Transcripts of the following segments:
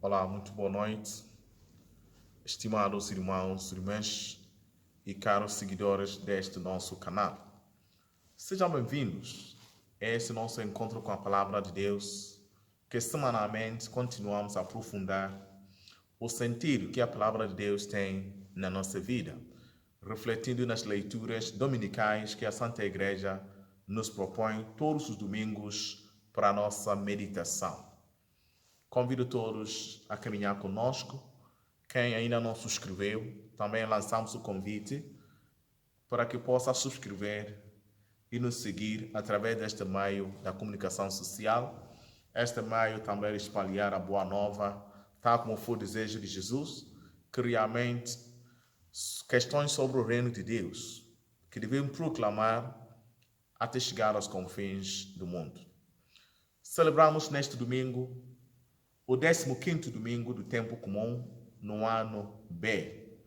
Olá, muito boa noite, estimados irmãos, irmãs e caros seguidores deste nosso canal. Sejam bem-vindos a esse nosso encontro com a Palavra de Deus, que semanalmente continuamos a aprofundar o sentido que a Palavra de Deus tem na nossa vida, refletindo nas leituras dominicais que a Santa Igreja nos propõe todos os domingos para a nossa meditação. Convido todos a caminhar conosco. Quem ainda não subscreveu, também lançamos o convite para que possa subscrever e nos seguir através deste meio da comunicação social. Este meio também espalhar a boa nova, tal como foi o desejo de Jesus, que realmente questões sobre o reino de Deus, que devemos proclamar até chegar aos confins do mundo. Celebramos neste domingo o 15º domingo do tempo comum no ano B.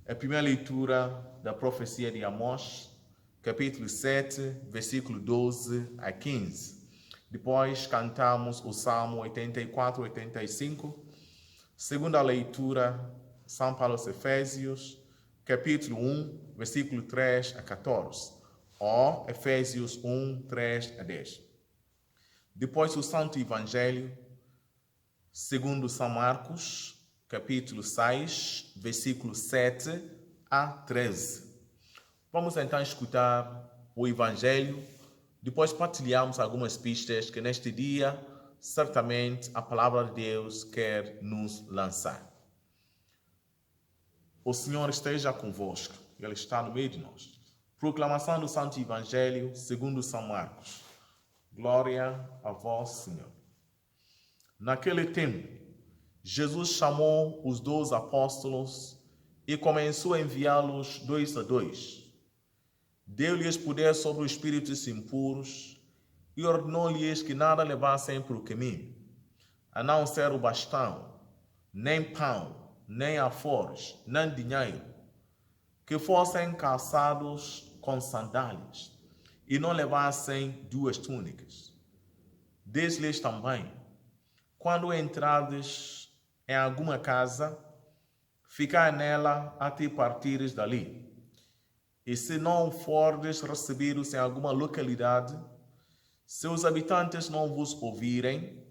A primeira leitura da profecia de Amós, capítulo 7, versículo 12 a 15. Depois cantamos o Salmo 84, 85. Segunda leitura, São Paulo aos Efésios, capítulo 1, versículo 3 a 14. Ou Efésios 1, 3 a 10. Depois o Santo Evangelho segundo São Marcos, capítulo 6, versículo 7 a 13. Vamos então escutar o Evangelho, depois partilhamos algumas pistas que neste dia, certamente, a Palavra de Deus quer nos lançar. O Senhor esteja convosco, Ele está no meio de nós. Proclamação do Santo Evangelho segundo São Marcos. Glória a vós, Senhor. Naquele tempo, Jesus chamou os 12 apóstolos e começou a enviá-los 2 a 2. Deu-lhes poder sobre os espíritos impuros e ordenou-lhes que nada levassem para o caminho, a não ser o bastão, nem pão, nem alforjes, nem dinheiro, que fossem calçados com sandálias e não levassem 2 túnicas. Diz-lhes também: quando entrardes em alguma casa, ficai nela até partires dali. E se não fordes recebidos em alguma localidade, se os habitantes não vos ouvirem,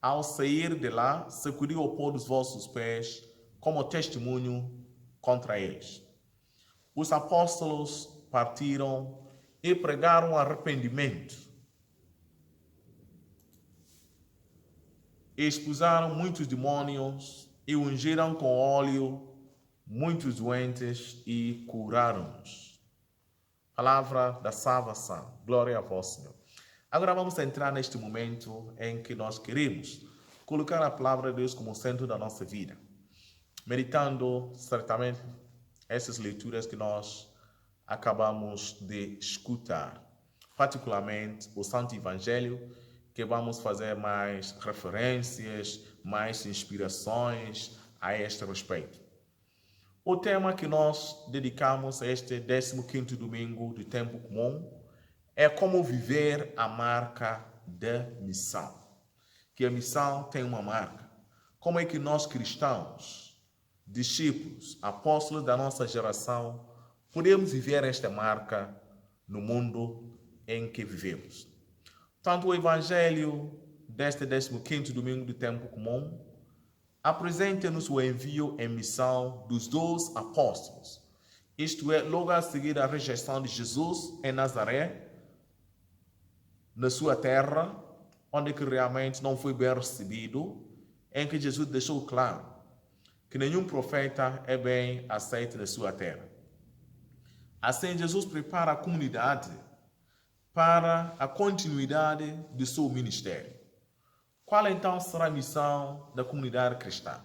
ao sair de lá, sacudi o pó dos vossos pés como testemunho contra eles. Os apóstolos partiram e pregaram arrependimento. Expulsaram muitos demônios e ungiram com óleo muitos doentes e curaram-nos. Palavra da salvação. Glória a vós, Senhor. Agora vamos entrar neste momento em que nós queremos colocar a palavra de Deus como centro da nossa vida, meditando certamente essas leituras que nós acabamos de escutar, particularmente o Santo Evangelho, que vamos fazer mais referências, mais inspirações a este respeito. O tema que nós dedicamos a este 15º domingo do tempo comum é como viver a marca da missão. Que a missão tem uma marca. Como é que nós cristãos, discípulos, apóstolos da nossa geração, podemos viver esta marca no mundo em que vivemos? Tanto o Evangelho deste 15º domingo do tempo comum apresenta-nos o envio em missão dos 12 apóstolos, isto é, logo a seguir a rejeição de Jesus em Nazaré, na sua terra, onde que realmente não foi bem recebido, em que Jesus deixou claro que nenhum profeta é bem aceito na sua terra. Assim, Jesus prepara a comunidade para a continuidade do seu ministério. Qual então será a missão da comunidade cristã?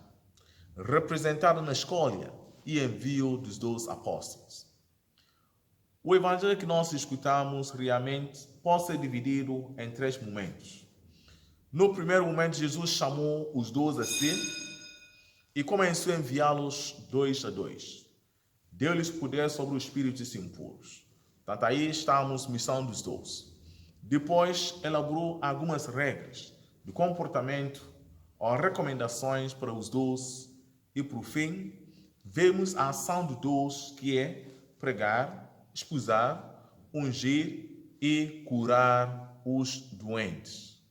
Representada na escolha e envio dos 12 apóstolos. O evangelho que nós escutamos realmente pode ser dividido em 3 momentos. No primeiro momento, Jesus chamou os 12 a si e começou a enviá-los 2 a 2. Deu-lhes poder sobre os espíritos impuros. Portanto, aí estamos, missão dos 12. Depois, elaborou algumas regras de comportamento ou recomendações para os dons. E por fim, vemos a ação do dons, que é pregar, expulsar, ungir e curar os doentes.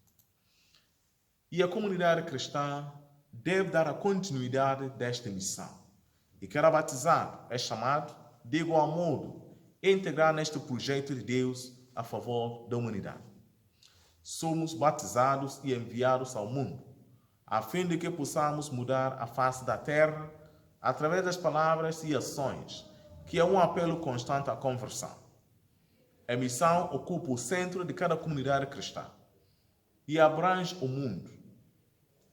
E a comunidade cristã deve dar a continuidade desta missão. E quem era batizado é chamado, de igual modo, a integrar neste projeto de Deus a favor da humanidade. Somos batizados e enviados ao mundo, a fim de que possamos mudar a face da terra através das palavras e ações, que é um apelo constante à conversão. A missão ocupa o centro de cada comunidade cristã e abrange o mundo.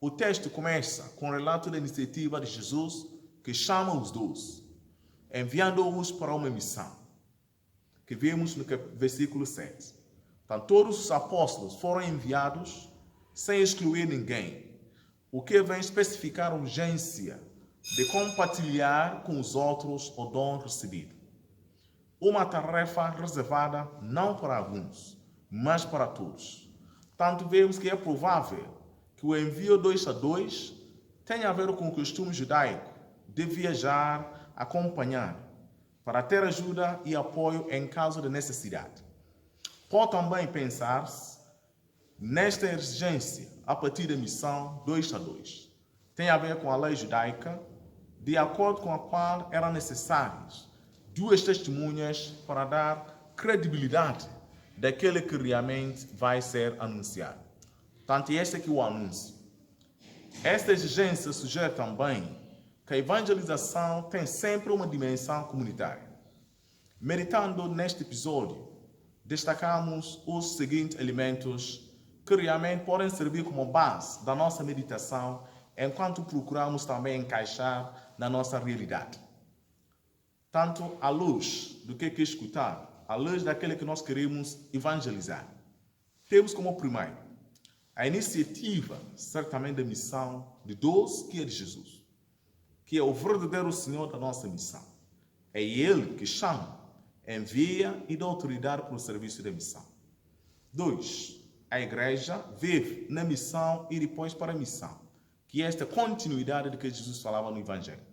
O texto começa com o relato da iniciativa de Jesus, que chama os 12, enviando-os para uma missão, que vemos no versículo 7. Então, todos os apóstolos foram enviados sem excluir ninguém, o que vem especificar a urgência de compartilhar com os outros o dom recebido. Uma tarefa reservada não para alguns, mas para todos. Tanto vemos que é provável que o envio 2 a 2 tenha a ver com o costume judaico de viajar, acompanhar, para ter ajuda e apoio em caso de necessidade. Pode também pensar-se nesta exigência a partir da missão 2 a 2. Tem a ver com a lei judaica, de acordo com a qual eram necessárias 2 testemunhas para dar credibilidade daquele que realmente vai ser anunciado. Portanto, este aqui é o anúncio. Esta exigência sugere também que a evangelização tem sempre uma dimensão comunitária. Meditando neste episódio, destacamos os seguintes elementos que realmente podem servir como base da nossa meditação, enquanto procuramos também encaixar na nossa realidade. Tanto à luz do que escutar, à luz daquele que nós queremos evangelizar. Temos como primeiro a iniciativa, certamente, da missão de 12, que é de Jesus, que é o verdadeiro Senhor da nossa missão. É Ele que chama, envia e dá autoridade para o serviço da missão. 2. A igreja vive na missão e depois para a missão, que é esta continuidade de que Jesus falava no Evangelho.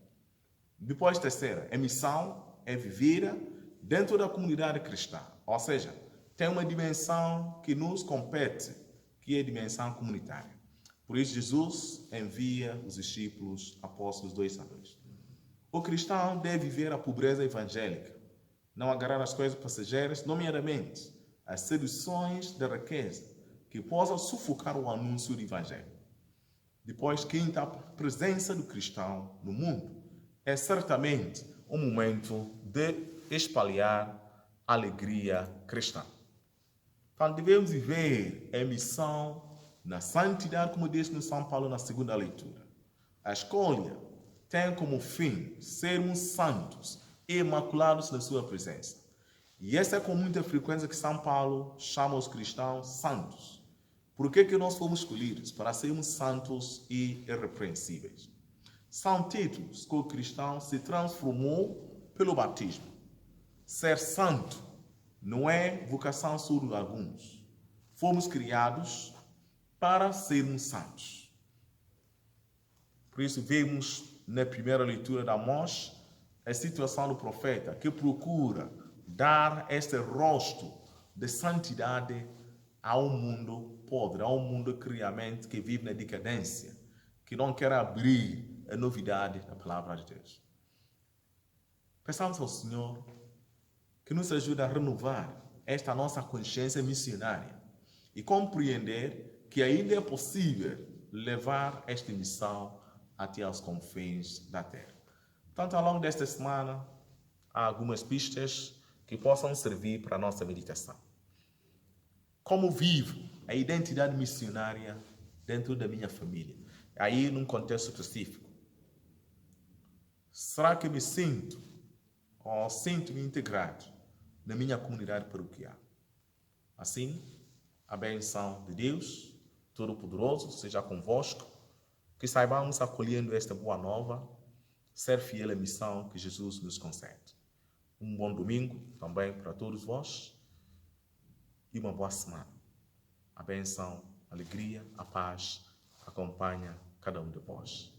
Depois, terceira, a missão é vivida dentro da comunidade cristã, ou seja, tem uma dimensão que nos compete, que é a dimensão comunitária. Por isso, Jesus envia os discípulos, apóstolos 2 a 2. O cristão deve viver a pobreza evangélica, não agarrar as coisas passageiras, nomeadamente as seduções da riqueza, que possam sufocar o anúncio do Evangelho. Depois, quinta, a presença do cristão no mundo é certamente um momento de espalhar a alegria cristã. Então, devemos viver a missão na santidade, como disse no São Paulo na segunda leitura. A escolha tem como fim sermos santos e imaculados na sua presença. E essa é com muita frequência que São Paulo chama os cristãos santos. Por que nós fomos escolhidos? Para sermos santos e irrepreensíveis. São títulos que o cristão se transformou pelo batismo. Ser santo não é vocação só de alguns. Fomos criados para sermos santos. Por isso, vemos na primeira leitura de Amós a situação do profeta que procura dar este rosto de santidade a um mundo podre, a um mundo criamente que vive na decadência, que não quer abrir a novidade da palavra de Deus. Peçamos ao Senhor que nos ajude a renovar esta nossa consciência missionária e compreender que ainda é possível levar esta missão até aos confins da terra. Portanto, ao longo desta semana, há algumas pistas que possam servir para a nossa meditação. Como vivo a identidade missionária dentro da minha família? Aí, num contexto específico. Será que me sinto ou sinto-me integrado na minha comunidade paroquial? Assim, a benção de Deus Todo-Poderoso seja convosco, que saibamos, acolhendo esta boa nova, ser fiel à missão que Jesus nos concede. Um bom domingo também para todos vós e uma boa semana. A benção, a alegria, a paz acompanha cada um de vós.